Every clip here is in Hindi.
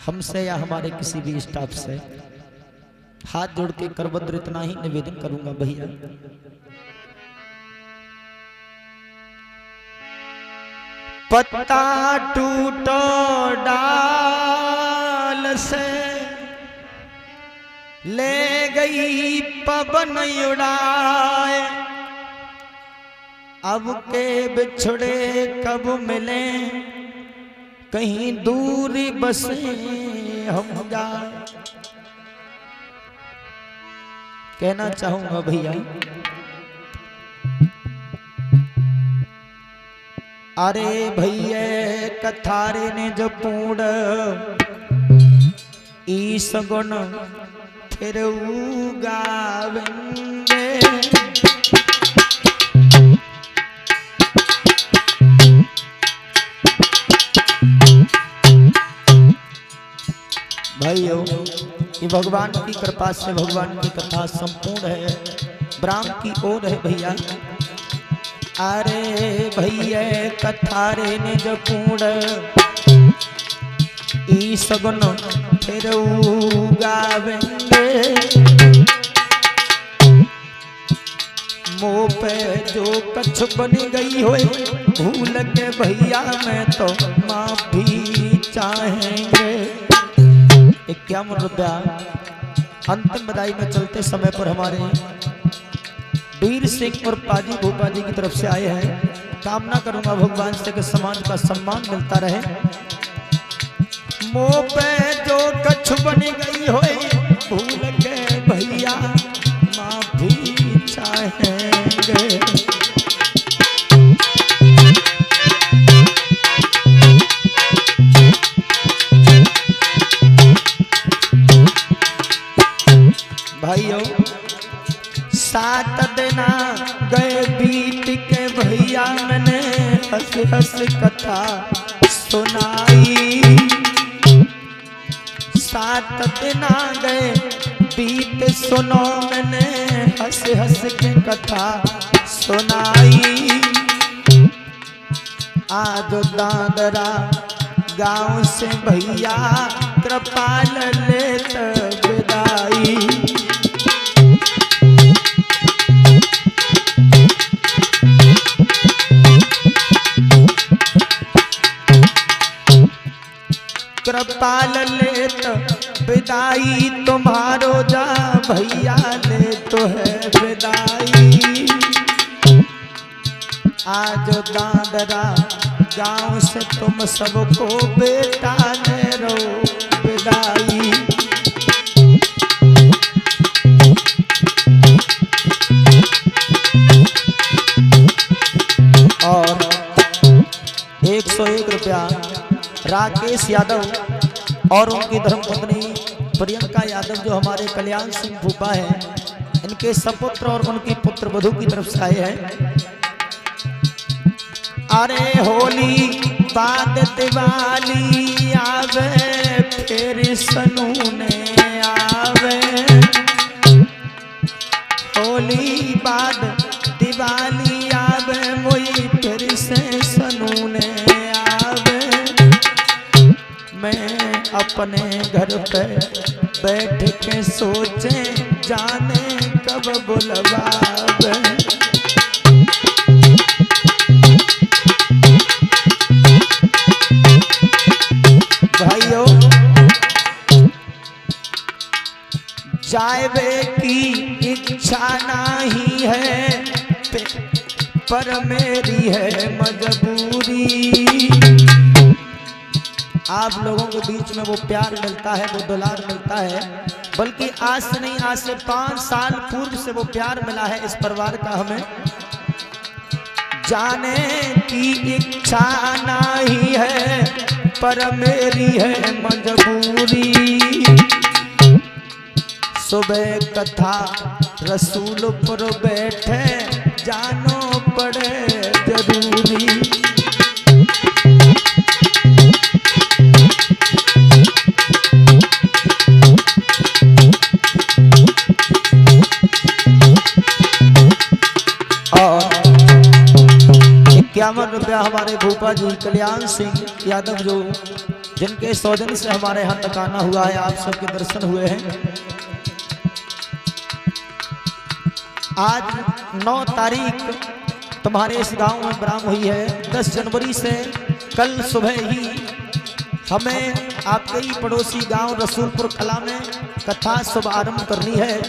हमसे या हमारे किसी भी स्टाफ से हाथ जोड़ के करबद्र इतना ही निवेदन करूंगा भैया। पत्ता टूटो डाल से ले गई पवन उड़ाए, अब के बिछड़े कब मिले कहीं दूरी बसे हम जाए। कहना चाहूंगा भैया, अरे भैया कथारे ने जो पूर्ण ईस गुण फिर उगावेंगे। भाइयों ये भगवान की कृपा से भगवान की कथा संपूर्ण है, ब्राह्म की ओर है भैया। अरे भैया कथारे ने जो पूर्ण ई सगुन फिर उगावेंगे। मुँह पे जो कछ बनी गई होए भूल के भैया मैं तो माफी चाहेंगे। 51 रुपया अंतिम बधाई में चलते समय पर हमारे वीर सिंह और पाजी भूपा जी की तरफ से आए हैं। कामना करूंगा भगवान से कि समाज का सम्मान मिलता रहे। मुँह पे जो कछ बनी गई होए भूल के भैया माफी चाहेंगे। भाइयों 7 दिन गए बीत के भैया मैंने हंस हंस कथा सुनाई। 7 दिन गए बीत सुनो मैंने हंस हंस के कथा सुनाई। आज दादरा गांव से भैया कृपाल लेत विदाई। कृपाल लेत विदाई तुम्हारो जा भैया ले तो है विदाई। आज दादरा गांव से तुम सबको बेटा ले रो विदाई। और 101 रुपया राकेश यादव और उनकी धर्मपत्नी प्रियंका यादव जो हमारे कल्याण सिंह भूपा है, इनके सपुत्र और उनकी पुत्र वधू की तरफ से आए हैं। अरे होली बाद दिवाली आवे फिर सनूने आवे। होली बाद दिवाली आवे मोई फिर से सनूने आवे। मैं अपने घर पे बैठ के सोचे जाने कब बुलवावे। भाइयों जाए की इच्छा नहीं है पर मेरी है मजबूरी। आप लोगों के बीच में वो प्यार मिलता है, वो दुलार मिलता है, बल्कि आज से नहीं आज से 5 साल पूर्व से वो प्यार मिला है इस परिवार का हमें। जाने की इच्छा नहीं है पर मेरी है मजबूरी। सुबह कथा रसूलपुर बैठे जानो पड़े जरूरी। और 51 रुपया हमारे भूपा जी कल्याण सिंह यादव जो जिनके सौजन्य से हमारे यहाँ तक आना हुआ है, आप सबके दर्शन हुए हैं। आज 9 तारीख तुम्हारे इस गांव में ब्राह्म हुई है। 10 जनवरी से कल सुबह ही हमें आपके ही पड़ोसी गांव रसूलपुर कला में कथा शुभ आरंभ करनी है।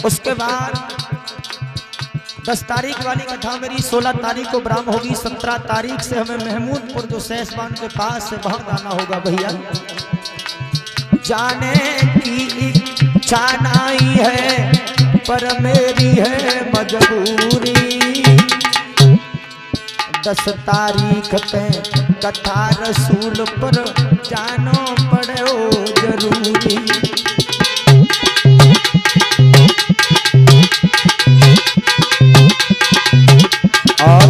उसके बाद 10 तारीख वाली कथा मेरी 16 तारीख को ब्राह्म होगी। 17 तारीख से हमें महमूदपुर जो सैसबान के पास है वहां जाना होगा। भैया जाने की इच्छा नहीं है पर मेरी है मजबूरी। 10 तारीख पे कथा रसूल पर जानो पड़े ओ जरूरी। और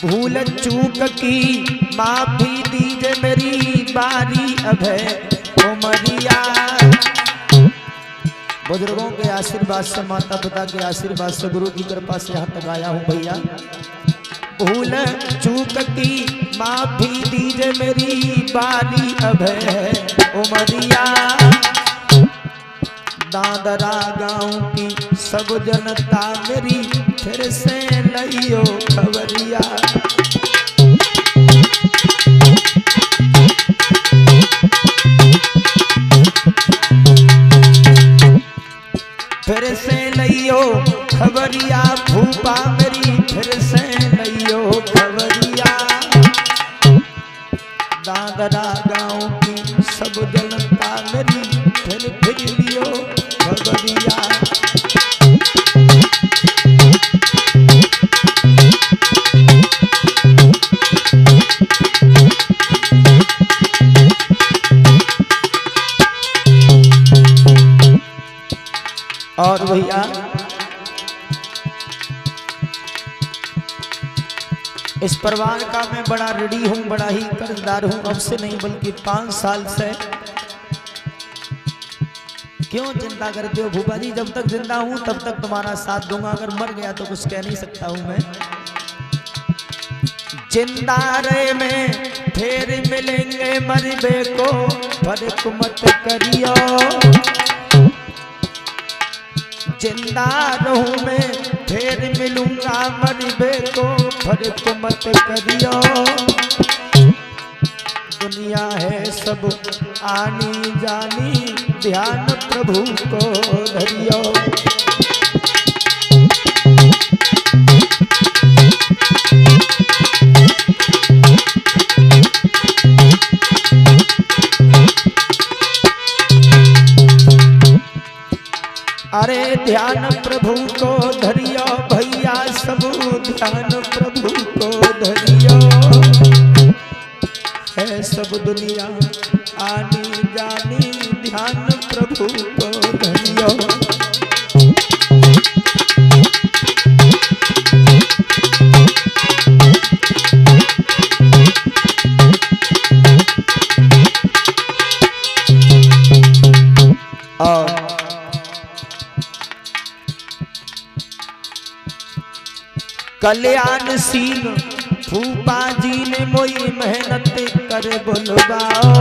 भूल चूक की माफी दीजिए मेरी बारी अब है उमरिया। बुजुर्गों के आशीर्वाद से, माता पिता के आशीर्वाद से, गुरु की कृपा से यहाँ तक आया हूँ। भैया भूल चूक की माफी दीजिए मेरी बारी अब है उमरिया। दादरा गांव की सब जनता मेरी फिर से लियो खबरिया। फिर से लियो खबरिया भूपा मेरी, फिर से लियो खबरिया। दादरा गांव की सब जनता मेरी फिर लियो खबरिया। और भैया इस परिवार का मैं बड़ा ऋणी हूं, बड़ा ही कर्जदार हूं। अब से नहीं बल्कि 5 साल से। क्यों चिंता करते हो भूपा जी? जब तक जिंदा हूं तब तक तुम्हारा साथ दूंगा। अगर मर गया तो कुछ कह नहीं सकता हूं मैं। जिंदा रहे में फिर मिलेंगे मरबे को फर्क मत करियो। जिंदा रहूं मैं फिर मिलूंगा मरबे को फर्क मत करियो। दुनिया है सब आनी जानी ध्यान प्रभु को धरियो। अरे ध्यान प्रभु को धरियो भैया, सब ध्यान प्रभु को धरियो। है सब दुनिया आनी जानी ध्यान प्रभु को धरियो। और कल्याणशील फूफा जी ने मोई मेहनत करे बोलबाओ।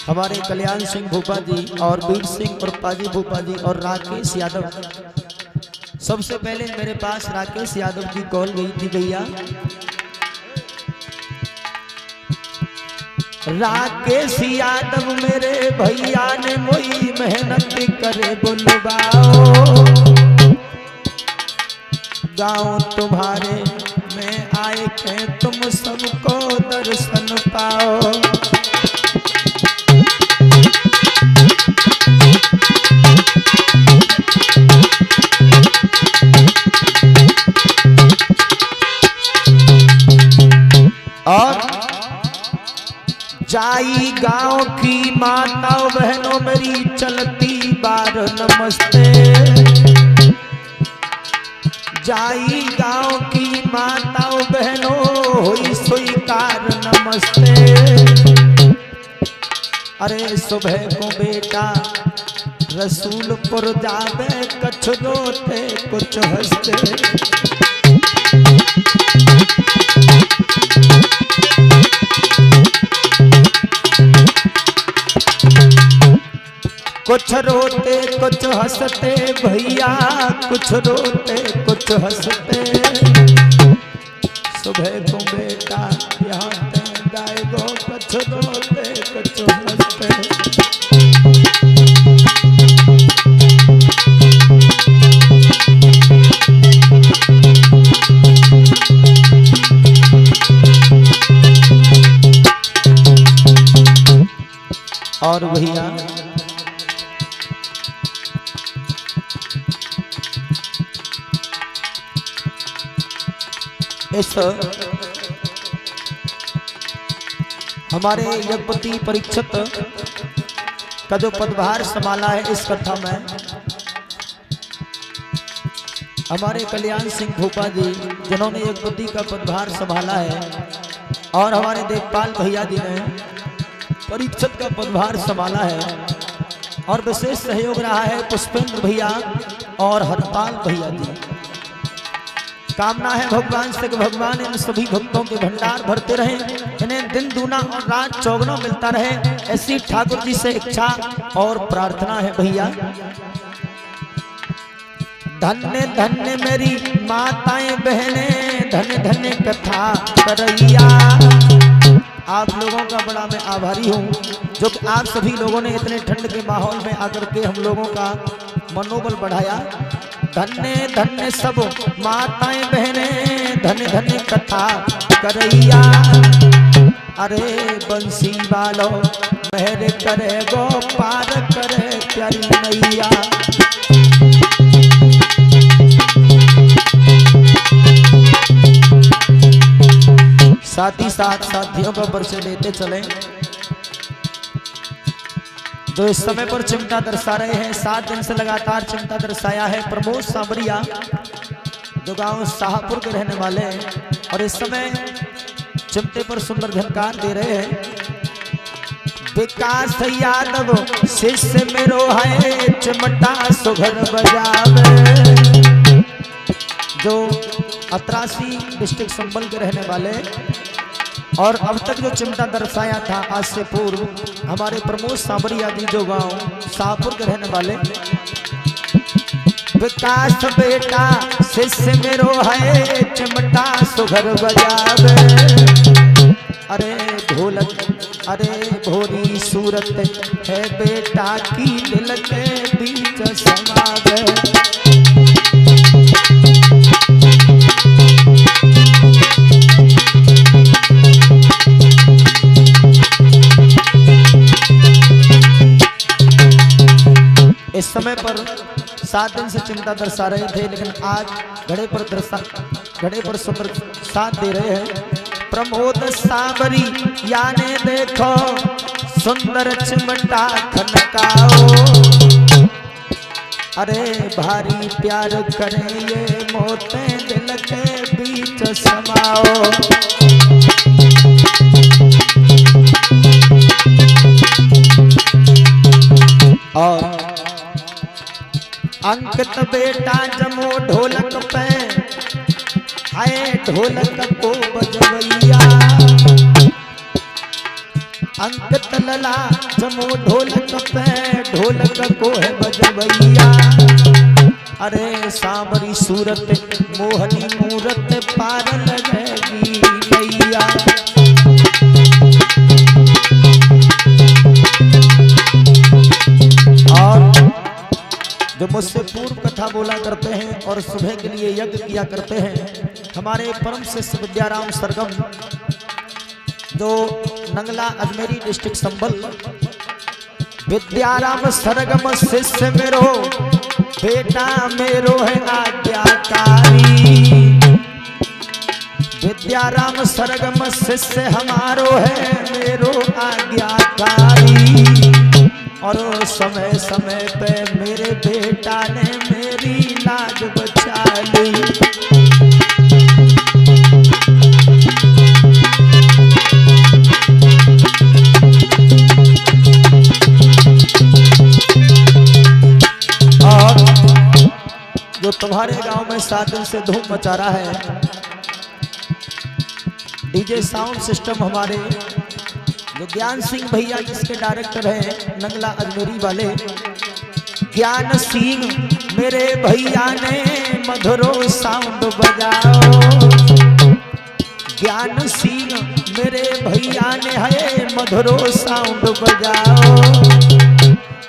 हमारे कल्याण सिंह भूपा जी और वीर सिंह और पाजी भूपा जी और राकेश यादव। सबसे पहले मेरे पास राकेश यादव की कॉल गई थी। भैया राकेश यादव मेरे भैया ने मोई मेहनत करे बोलबाओ। गाँव तुम्हारे में आए थे तुम सबको दर्शन पाओ। और जाई गांव की माताओं बहनों मेरी चलती बार नमस्ते। जाई गांव की माताओं बहनों हुई स्वीकार नमस्ते। अरे सुबह को बेटा रसूलपुर जावे कछ रोते कुछ हंसते। कुछ रोते कुछ हंसते भैया, कुछ रोते कुछ हंसते। सुबह को बेटा यहाँ गाय गो, कुछ रोते कुछ हंसते। और भैया इस हमारे यज्ञपति परीक्षित का जो पदभार संभाला है इस कथा में, हमारे कल्याण सिंह भूपा जी जिन्होंने यज्ञपति का पदभार संभाला है, और हमारे देवपाल भैया जी ने परीक्षित का पदभार संभाला है, और विशेष सहयोग रहा है पुष्पेंद्र भैया और हरपाल भैया जी। कामना है भगवान से कि भगवान इन सभी भक्तों के भंडार भरते रहे, इन्हें दिन दूना और रात चौगुना मिलता रहे, ऐसी ठाकुर जी से इच्छा और प्रार्थना है भैया। धन्य धन्य मेरी माताएं बहनें, धन्य धन्य कथा करैया। आप लोगों का बड़ा मैं आभारी हूँ जो कि आप सभी लोगों ने इतने ठंड के माहौल में आकर के हम लोगों का मनोबल बढ़ाया। धन्य धन्य सब माताएं बहनें, धन्य धन्य कथा करैया। अरे बंसी वालो मेहर करे गो, पार करे प्यारी नैया। साथ ही साथ साथियों का परिचय लेते चले जो इस समय पर चिमटा दर्शा रहे हैं। 7 दिन से लगातार चिमटा दर्शाया है प्रमोद सांबरिया जो गांव शाहपुर के रहने वाले हैं, और इस समय चिमटे पर सुंदर झनकार दे रहे हैं। विकास यादव शिष्य मेरो है, चिमटा सुघर बजावे। जो अतरासी डिस्ट्रिक्ट संबल के रहने वाले, और अब तक जो चिमटा दर्शाया था आज से पूर्व हमारे प्रमोद सांबरिया जी जो गांव शाहपुर के रहने वाले। विकास बेटा शिष्य मेरो है, चिमटा सुघर बजावे। अरे ढोलक अरे भोरी सूरत है बेटा की, दिल के बीच समावे। इस समय पर 7 दिन से चिमटा दर्शा रहे थे, लेकिन आज घड़े पर सुंदर साथ दे रहे हैं प्रमोद सांबरी याने देखो सुंदर चिमटा खनकाओ। अरे भारी प्यार करे ये मोते, दिल के बीच समाओ। और अंकित बेटा जमो ढोलक पे, हाय ढोलक को बजवैया। अंकित लला जमो ढोलक पे, ढोलक को है बजवैया। अरे सांबरी सूरत मोहनी मूरत, पार लगेगी नैया। और जो मुझसे पूर्व कथा बोला करते हैं और सुबह के लिए यज्ञ किया करते हैं, हमारे परम शिष्य विद्याराम सरगम जो नंगला अजमेरी डिस्ट्रिक्ट संबल। विद्याराम सरगम शिष्य मेरो, बेटा मेरो है आज्ञाकारी। विद्याराम सरगम शिष्य हमारो है, मेरो आज्ञाकारी। और समय समय पे मेरे बेटा ने मेरी लाज बचा ली। और जो तुम्हारे गांव में 7 दिन से धूम मचा रहा है, डीजे साउंड सिस्टम हमारे जो ज्ञान सिंह भैया जिसके डायरेक्टर हैं नंगला अजमेरी वाले, ज्ञान सिंह मेरे भैया ने मधुरो साउंड बजाओ, ज्ञान सिंह मेरे भैया ने है मधुरो साउंड बजाओ।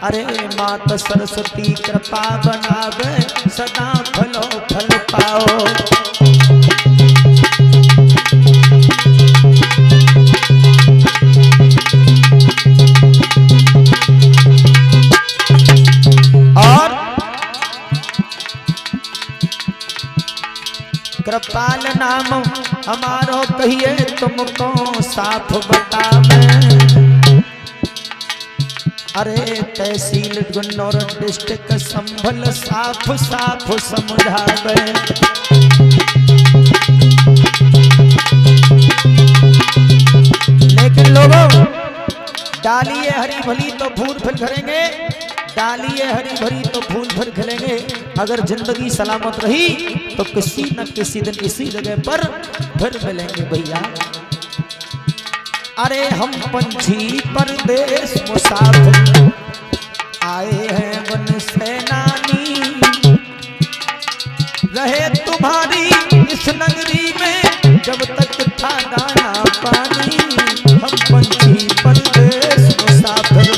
अरे मात सरस्वती कृपा बनावे सदा फलो फल पाओ। और कृपाल नाम हमारो कहिए तुमको साफ बतावे। अरे तहसील गुन्नौर डिस्ट्रिक्ट संभल साफ साफ समझावे। लेकिन लोगों डालिए हरी भली तो फूल फिर खिलेंगे, डालिए हरी भरी तो फूल फिर खिलेंगे। अगर जिंदगी सलामत रही तो किसी न किसी दिन इसी जगह पर फिर मिलेंगे भैया। अरे हम पंछी परदेश मुसाफिर आए हैं वन सेनानी, रहे तुम्हारी इस नगरी में जब तक था दाना पानी। हम पंछी परदेश मुसाफिर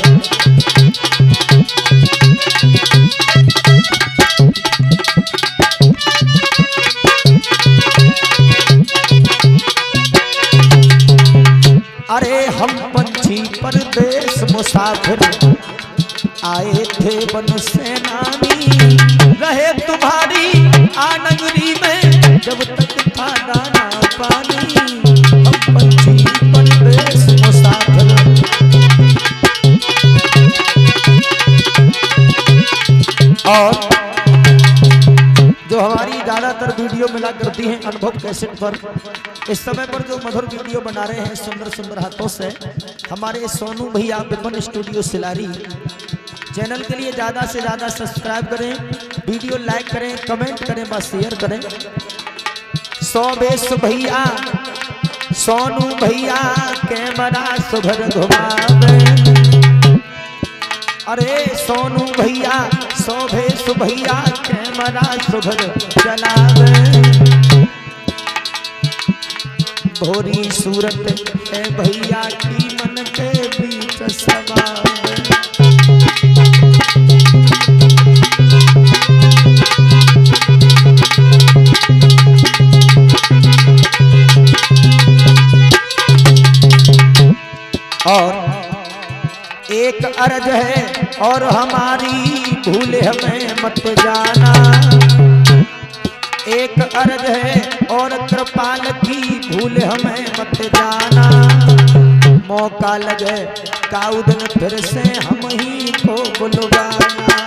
अरे हम पंछी परदेश मुसाफिर आए थे वन सेनानी, रहे तुम्हारी आनगरी में जब तक था दाना पानी। हम पंछी परदेश मुसाफिर। और जो हमारी ज्यादातर वीडियो मिला करती हैं अनुभव कैसेट पर, इस समय पर जो मधुर वीडियो बना रहे हैं सुंदर सुंदर हाथों से हमारे सोनू भैया विपन स्टूडियो सिलारी, चैनल के लिए ज़्यादा से ज़्यादा सब्सक्राइब करें, वीडियो लाइक करें, कमेंट करें, बस शेयर करें। सौबेश भैया सोनू भैया कैमरा सुभर घुमावे। अरे सोनू भैया सौबेश भैया कैमरा सुभर चलावे। भोरी सूरत है भैया की मन के बीच समावे। और एक अर्ज है और हमारी भूले हमें मत जाना। एक अर्ज है और कृपाल की भूल हमें मत जाना। मौका लगे काउदन फिर से हम ही को बुलवाना।